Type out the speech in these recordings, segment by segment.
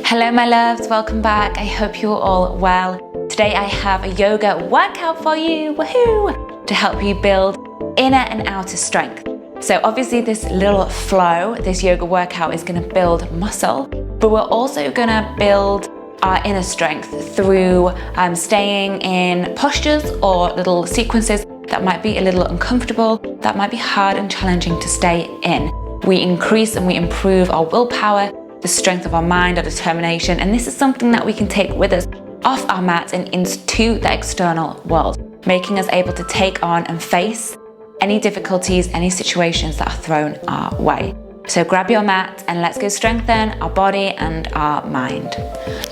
Hello my loves, welcome back. I hope you're all well. Today I have a yoga workout for you, woohoo, to help you build inner and outer strength. So obviously this little flow, this yoga workout is going to build muscle, but we're also going to build our inner strength through staying in postures or little sequences that might be a little uncomfortable, that might be hard and challenging to stay in. We increase and we improve our willpower, the strength of our mind, our determination, and this is something that we can take with us off our mats and into the external world, making us able to take on and face any difficulties, any situations that are thrown our way. So grab your mat and let's go strengthen our body and our mind.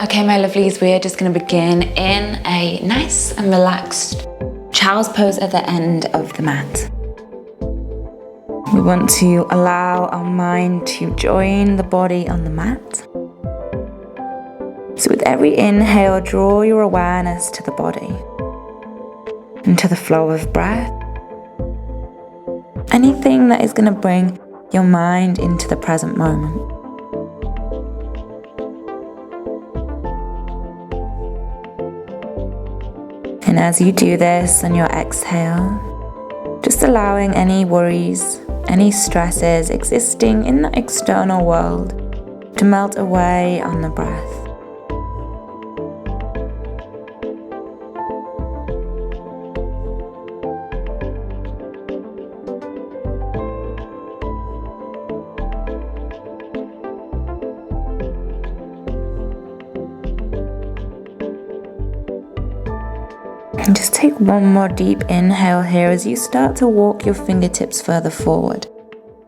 Okay, my lovelies, we're just going to begin in a nice and relaxed child's pose at the end of the mat. We want to allow our mind to join the body on the mat. So with every inhale, draw your awareness to the body, into the flow of breath. Anything that is going to bring your mind into the present moment. And as you do this on your exhale, just allowing any worries, any stresses existing in the external world to melt away on the breath. And just take one more deep inhale here as you start to walk your fingertips further forward.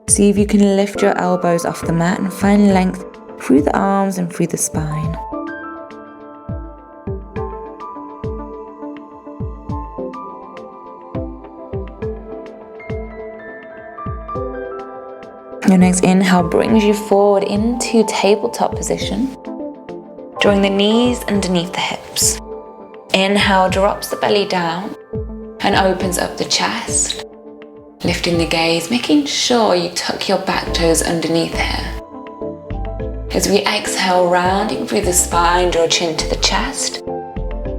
See if you can lift your elbows off the mat and find length through the arms and through the spine. Your next inhale brings you forward into tabletop position, drawing the knees underneath the hips. Inhale drops the belly down and opens up the chest, lifting the gaze, making sure you tuck your back toes underneath here. As we exhale, rounding through the spine, draw chin to the chest.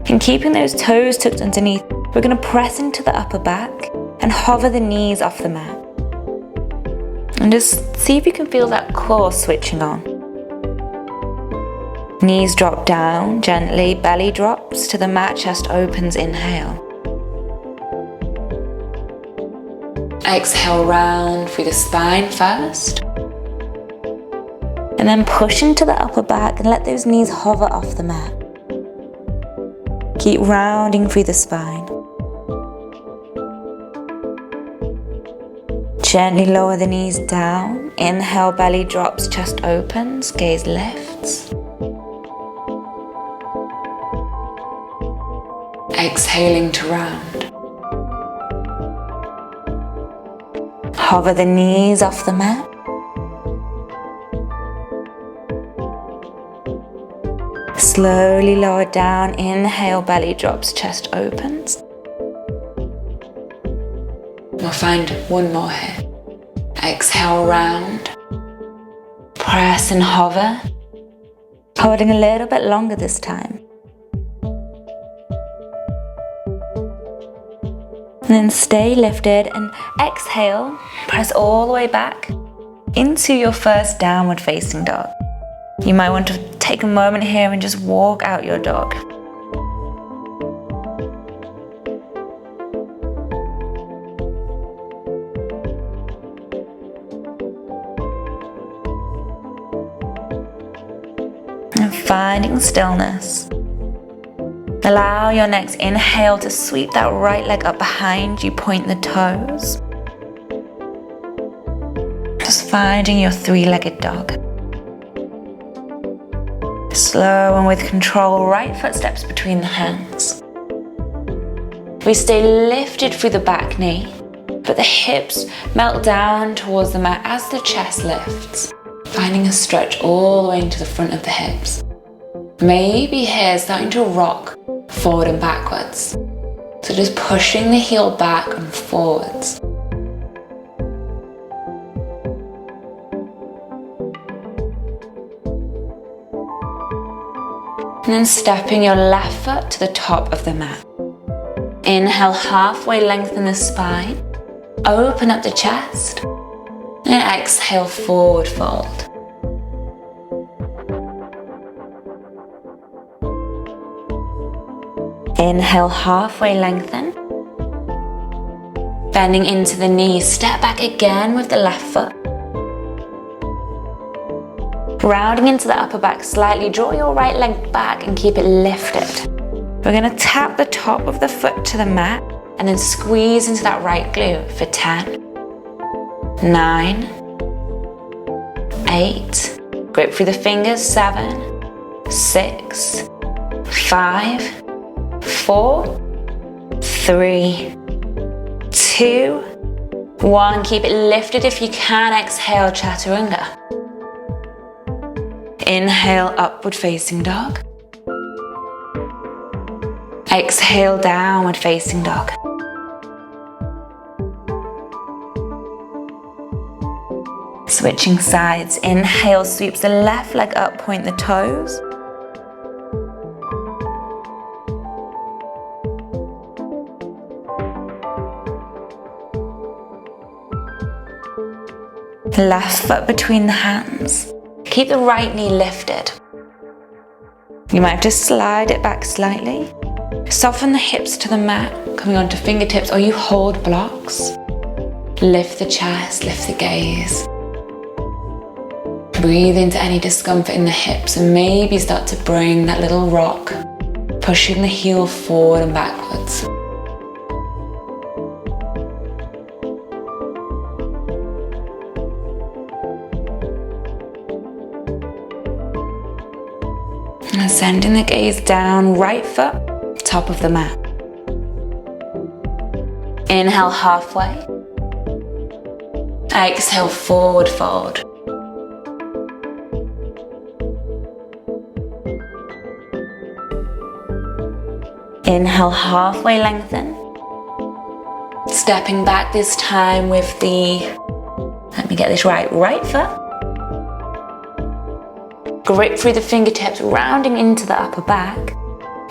And keeping those toes tucked underneath, we're going to press into the upper back and hover the knees off the mat. And just see if you can feel that core switching on. Knees drop down gently, belly drops to the mat, chest opens, inhale. Exhale, round through the spine first. And then push into the upper back and let those knees hover off the mat. Keep rounding through the spine. Gently lower the knees down. Inhale, belly drops, chest opens, gaze lifts. Exhaling to round. Hover the knees off the mat. Slowly lower down. Inhale, belly drops, chest opens. We'll find one more here. Exhale, round. Press and hover. Holding a little bit longer this time. And then stay lifted and exhale, press all the way back into your first downward facing dog. You might want to take a moment here and just walk out your dog. And finding stillness. Allow your next inhale to sweep that right leg up behind you, point the toes. Just finding your three-legged dog. Slow and with control, right foot steps between the hands. We stay lifted through the back knee, but the hips melt down towards the mat as the chest lifts, finding a stretch all the way into the front of the hips. Maybe here starting to rock forward and backwards. So just pushing the heel back and forwards. And then stepping your left foot to the top of the mat. Inhale, halfway lengthen the spine. Open up the chest. And exhale, forward fold. Inhale, halfway lengthen. Bending into the knees, step back again with the left foot. Rounding into the upper back slightly, draw your right leg back and keep it lifted. We're going to tap the top of the foot to the mat and then squeeze into that right glute for 10, 9, 8, grip through the fingers, 7, 6, 5, 4, 3, 2, 1. Keep it lifted if you can. Exhale, chaturanga. Inhale, upward facing dog. Exhale, downward facing dog. Switching sides. Inhale, sweeps the left leg up, point the toes. Left foot between the hands. Keep the right knee lifted. You might have to slide it back slightly. Soften the hips to the mat, coming onto fingertips, or you hold blocks. Lift the chest, lift the gaze. Breathe into any discomfort in the hips and maybe start to bring that little rock, pushing the heel forward and backwards. And sending the gaze down, right foot, top of the mat. Inhale, halfway. Exhale, forward fold. Inhale, halfway lengthen. Stepping back this time with the, let me get this right foot. Grip through the fingertips, rounding into the upper back.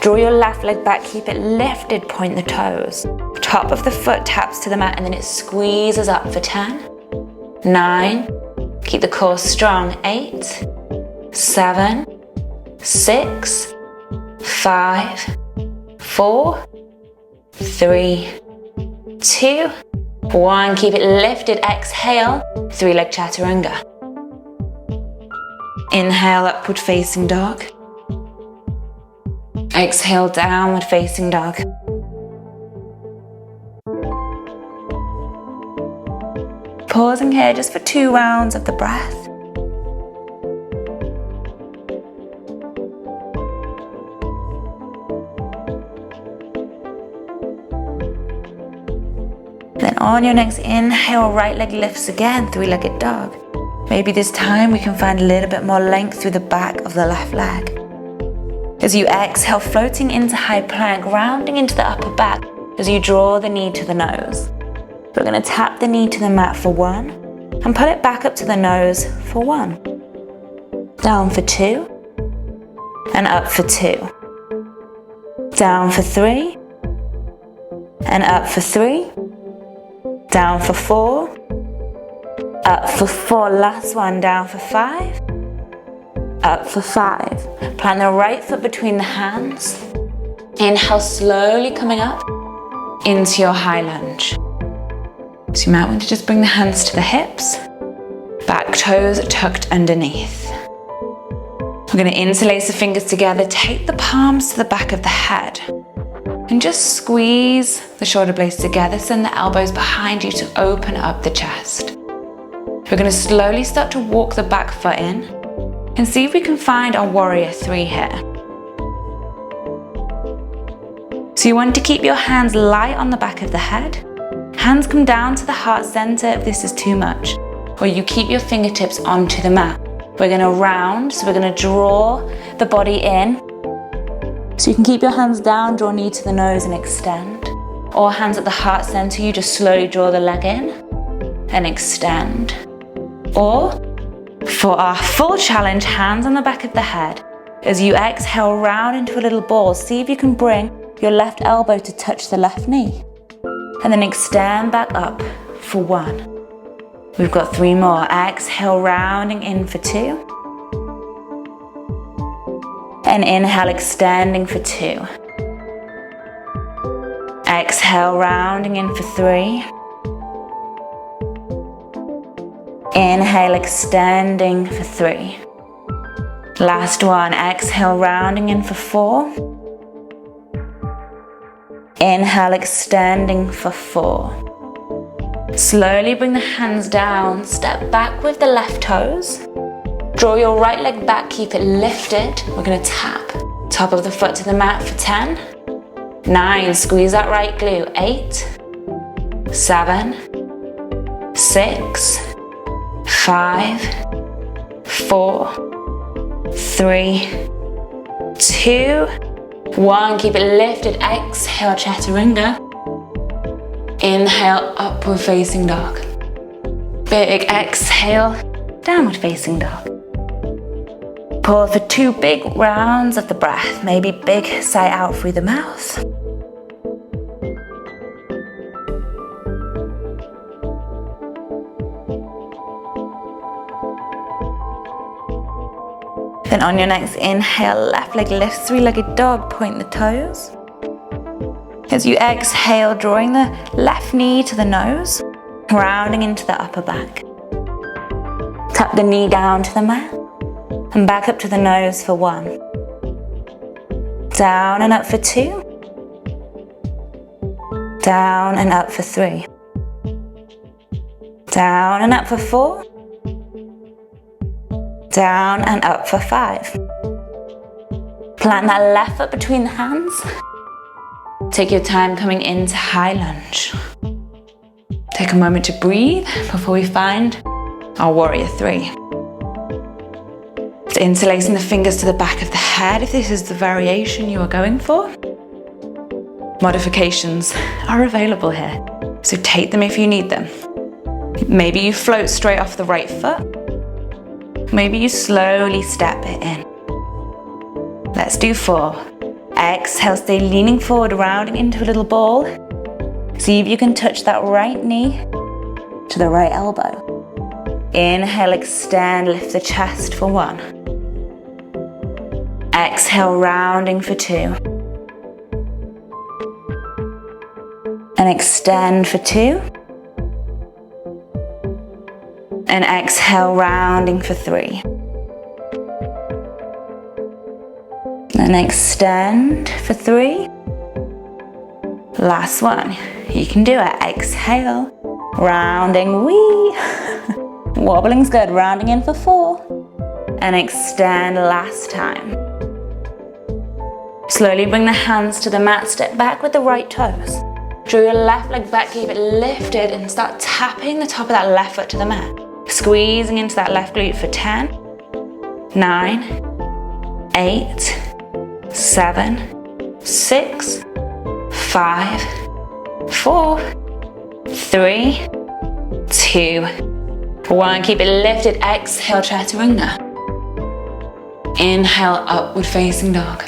Draw your left leg back, keep it lifted, point the toes. Top of the foot taps to the mat and then it squeezes up for 10, 9, keep the core strong, 8, 7, 6, 5, 4, 3, 2, 1. Keep it lifted, exhale, 3-leg chaturanga. Inhale, upward facing dog. Exhale, downward facing dog. Pausing here just for 2 rounds of the breath. Then on your next inhale, right leg lifts again, 3-legged dog. Maybe this time we can find a little bit more length through the back of the left leg. As you exhale, floating into high plank, rounding into the upper back as you draw the knee to the nose. We're going to tap the knee to the mat for 1 and pull it back up to the nose for 1. Down for 2 and up for 2. Down for 3 and up for 3. Down for 4. Up for 4, last one, down for 5, up for 5. Plant the right foot between the hands. Inhale, slowly coming up into your high lunge. So you might want to just bring the hands to the hips, back toes tucked underneath. We're going to interlace the fingers together, take the palms to the back of the head, and just squeeze the shoulder blades together, send the elbows behind you to open up the chest. We're going to slowly start to walk the back foot in and see if we can find our warrior 3 here. So you want to keep your hands light on the back of the head. Hands come down to the heart center if this is too much, or you keep your fingertips onto the mat. We're going to round, so we're going to draw the body in. So you can keep your hands down, draw knee to the nose and extend. Or hands at the heart center, you just slowly draw the leg in and extend. Or, for our full challenge, hands on the back of the head. As you exhale, round into a little ball. See if you can bring your left elbow to touch the left knee. And then extend back up for 1. We've got 3 more. Exhale, rounding in for 2. And inhale, extending for 2. Exhale, rounding in for 3. Inhale, extending for 3. Last one. Exhale, rounding in for 4. Inhale, extending for 4. Slowly bring the hands down, step back with the left toes. Draw your right leg back, keep it lifted. We're gonna tap top of the foot to the mat for 10. 9, squeeze that right glute. 8, 7, 6, 5, 4, 3, 2, 1. Keep it lifted. Exhale, chaturanga. Inhale, upward facing dog. Big exhale, downward facing dog. Pause for 2 big rounds of the breath. Maybe big sigh out through the mouth. Then on your next inhale, left leg lifts, 3-legged dog, point the toes. As you exhale, drawing the left knee to the nose, rounding into the upper back. Tuck the knee down to the mat, and back up to the nose for 1. Down and up for 2. Down and up for 3. Down and up for 4. Down and up for 5. Plant that left foot between the hands. Take your time coming into high lunge. Take a moment to breathe before we find our warrior 3. So interlacing the fingers to the back of the head if this is the variation you are going for. Modifications are available here, so take them if you need them. Maybe you float straight off the right foot. Maybe you slowly step it in. Let's do 4. Exhale, stay leaning forward, rounding into a little ball. See if you can touch that right knee to the right elbow. Inhale, extend, lift the chest for 1. Exhale, rounding for 2. And extend for 2. And exhale, rounding for 3. And extend for 3. Last one. You can do it. Exhale, rounding, wee. Wobbling's good. Rounding in for 4. And extend last time. Slowly bring the hands to the mat. Step back with the right toes. Draw your left leg back, keep it lifted, and start tapping the top of that left foot to the mat. Squeezing into that left glute for 10, 9, 8, 7, 6, 5, 4, 3, 2, 1. Keep it lifted. Exhale, chaturanga. Inhale, upward facing dog.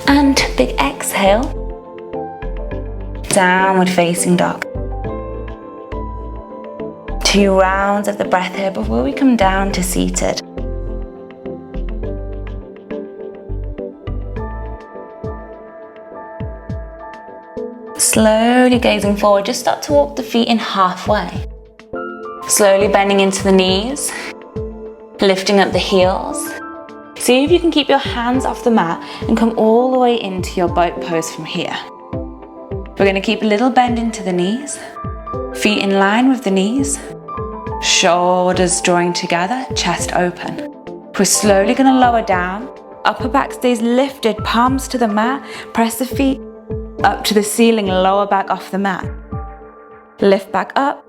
And big exhale, downward facing dog. 2 rounds of the breath here before we come down to seated. Slowly gazing forward, just start to walk the feet in halfway. Slowly bending into the knees, lifting up the heels. See if you can keep your hands off the mat and come all the way into your boat pose from here. We're going to keep a little bend into the knees, feet in line with the knees, shoulders drawing together, chest open. We're slowly going to lower down, upper back stays lifted, palms to the mat, press the feet up to the ceiling, lower back off the mat. Lift back up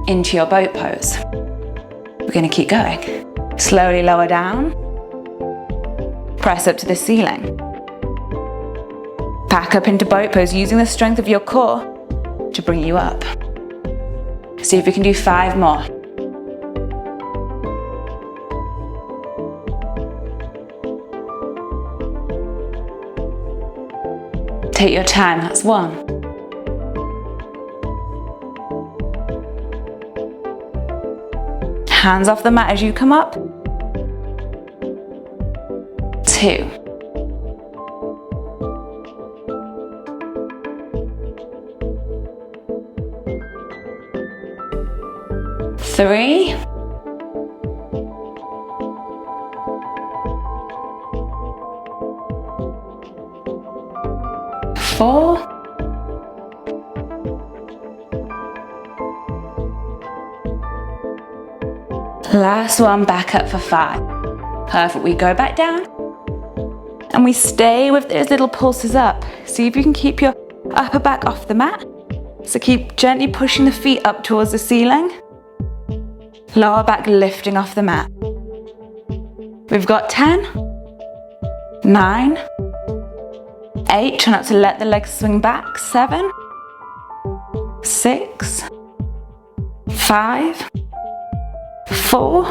into your boat pose. We're going to keep going. Slowly lower down, press up to the ceiling. Back up into boat pose, using the strength of your core to bring you up. See if we can do 5 more. Take your time, that's 1. Hands off the mat as you come up. 2. 3. 4. 'Last one, back up for 5. Perfect, we go back down and we stay with those little pulses up. See if you can keep your upper back off the mat. So keep gently pushing the feet up towards the ceiling. Lower back lifting off the mat. We've got 10, 9, 8, try not to let the legs swing back, 7, 6, 5, 4,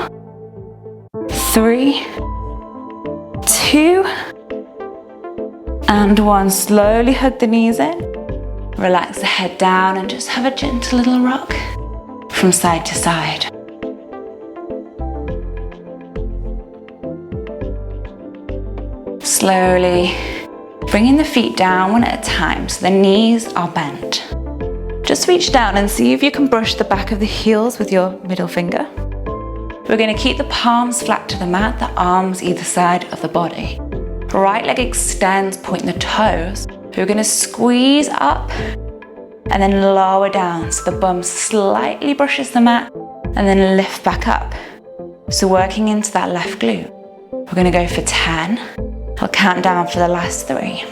3, 2, and 1. Slowly hug the knees in. Relax the head down and just have a gentle little rock from side to side. Slowly bringing the feet down one at a time so the knees are bent. Just reach down and see if you can brush the back of the heels with your middle finger. We're going to keep the palms flat to the mat, the arms either side of the body. Right leg extends, pointing the toes. We're going to squeeze up and then lower down so the bum slightly brushes the mat and then lift back up. So working into that left glute. We're going to go for 10. I'll count down for the last 3.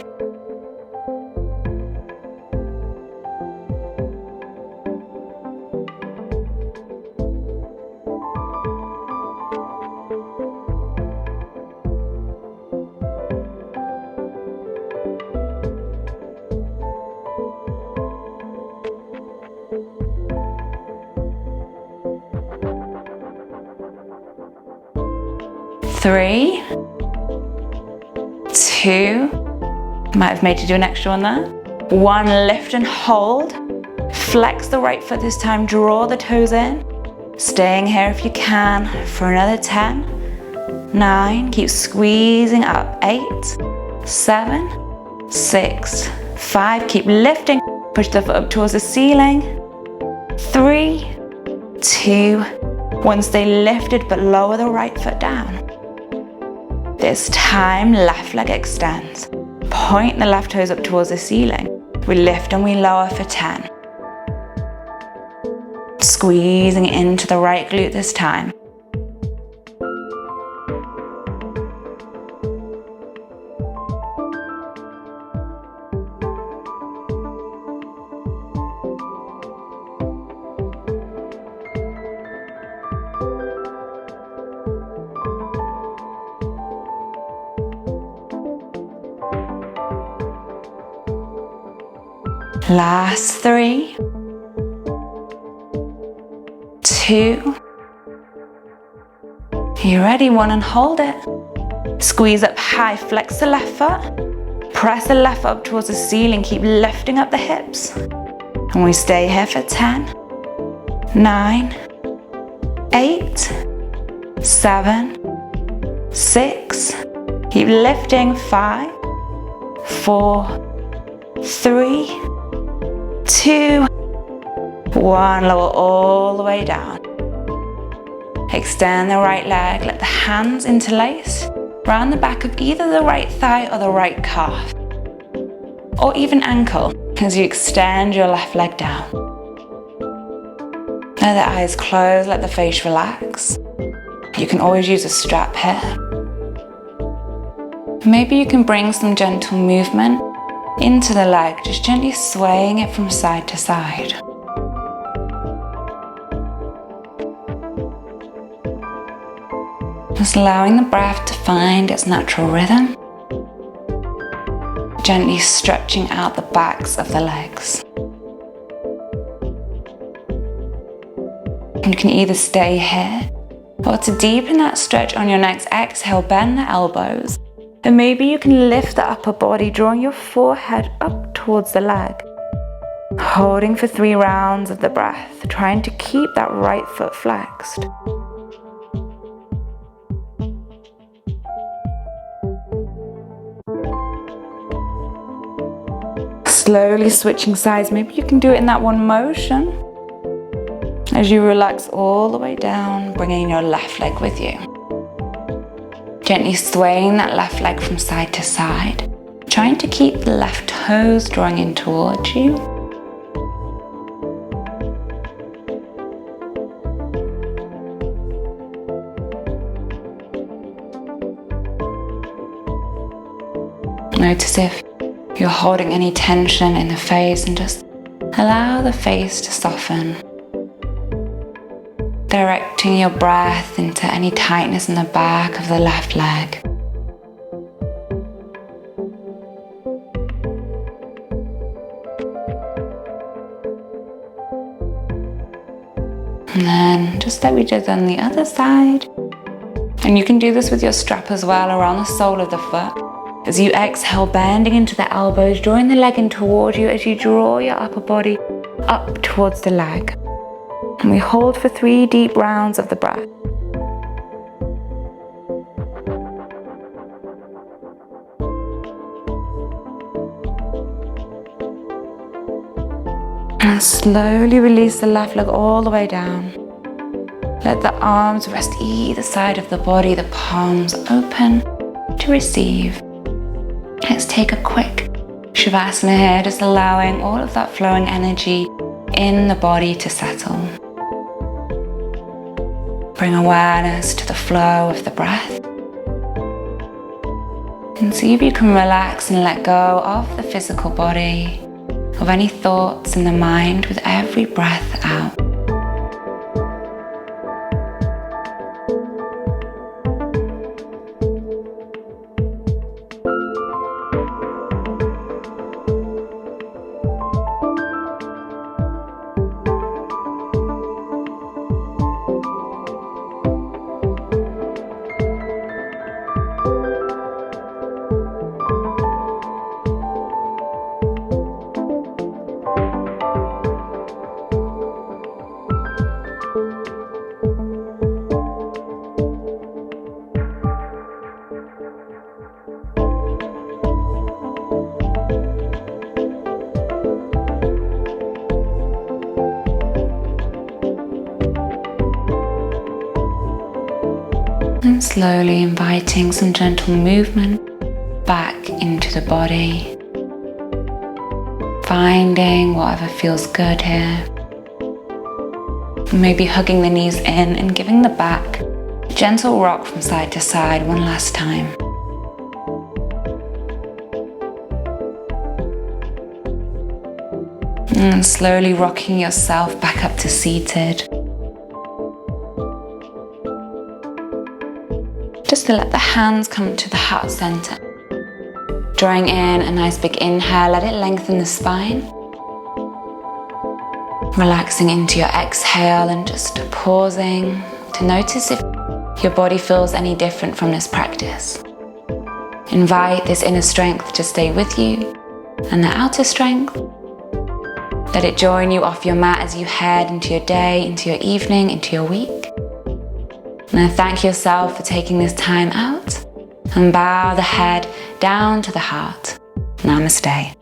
3, 2, might have made you do an extra one there. 1, lift and hold. Flex the right foot this time, draw the toes in. Staying here if you can for another 10, 9, keep squeezing up, 8, 7, 6, 5, keep lifting, push the foot up towards the ceiling. 3, 2, 1, stay lifted but lower the right foot down. This time, left leg extends. Point the left toes up towards the ceiling. We lift and we lower for 10. Squeezing into the right glute this time. Last 3, 2, you ready? 1 and hold it. Squeeze up high, flex the left foot, press the left foot up towards the ceiling, keep lifting up the hips. And we stay here for 10, 9, 8, 7, 6, keep lifting, 5, 4, 3, 2, 1, lower all the way down. Extend the right leg, let the hands interlace around the back of either the right thigh or the right calf, or even ankle as you extend your left leg down. Let the eyes close, let the face relax. You can always use a strap here. Maybe you can bring some gentle movement into the leg, just gently swaying it from side to side. Just allowing the breath to find its natural rhythm. Gently stretching out the backs of the legs. You can either stay here, or to deepen that stretch on your next exhale, bend the elbows And maybe you can lift the upper body, drawing your forehead up towards the leg. Holding for 3 rounds of the breath, trying to keep that right foot flexed. Slowly switching sides, maybe you can do it in that one motion. As you relax all the way down, bringing your left leg with you. Gently swaying that left leg from side to side, trying to keep the left toes drawing in towards you. Notice if you're holding any tension in the face and just allow the face to soften. Directing your breath into any tightness in the back of the left leg. And then just like we did on the other side. And you can do this with your strap as well around the sole of the foot. As you exhale, bending into the elbows, drawing the leg in towards you as you draw your upper body up towards the leg. And we hold for 3 deep rounds of the breath. And slowly release the left leg all the way down. Let the arms rest either side of the body, the palms open to receive. Let's take a quick Savasana here, just allowing all of that flowing energy in the body to settle. Bring awareness to the flow of the breath. And see if you can relax and let go of the physical body, of any thoughts in the mind with every breath out. And slowly inviting some gentle movement back into the body. Finding whatever feels good here. Maybe hugging the knees in and giving the back a gentle rock from side to side one last time. And slowly rocking yourself back up to seated. Just to let the hands come to the heart center. Drawing in a nice big inhale, let it lengthen the spine. Relaxing into your exhale and just pausing to notice if your body feels any different from this practice. Invite this inner strength to stay with you and the outer strength. Let it join you off your mat as you head into your day, into your evening, into your week. And then thank yourself for taking this time out and bow the head down to the heart. Namaste.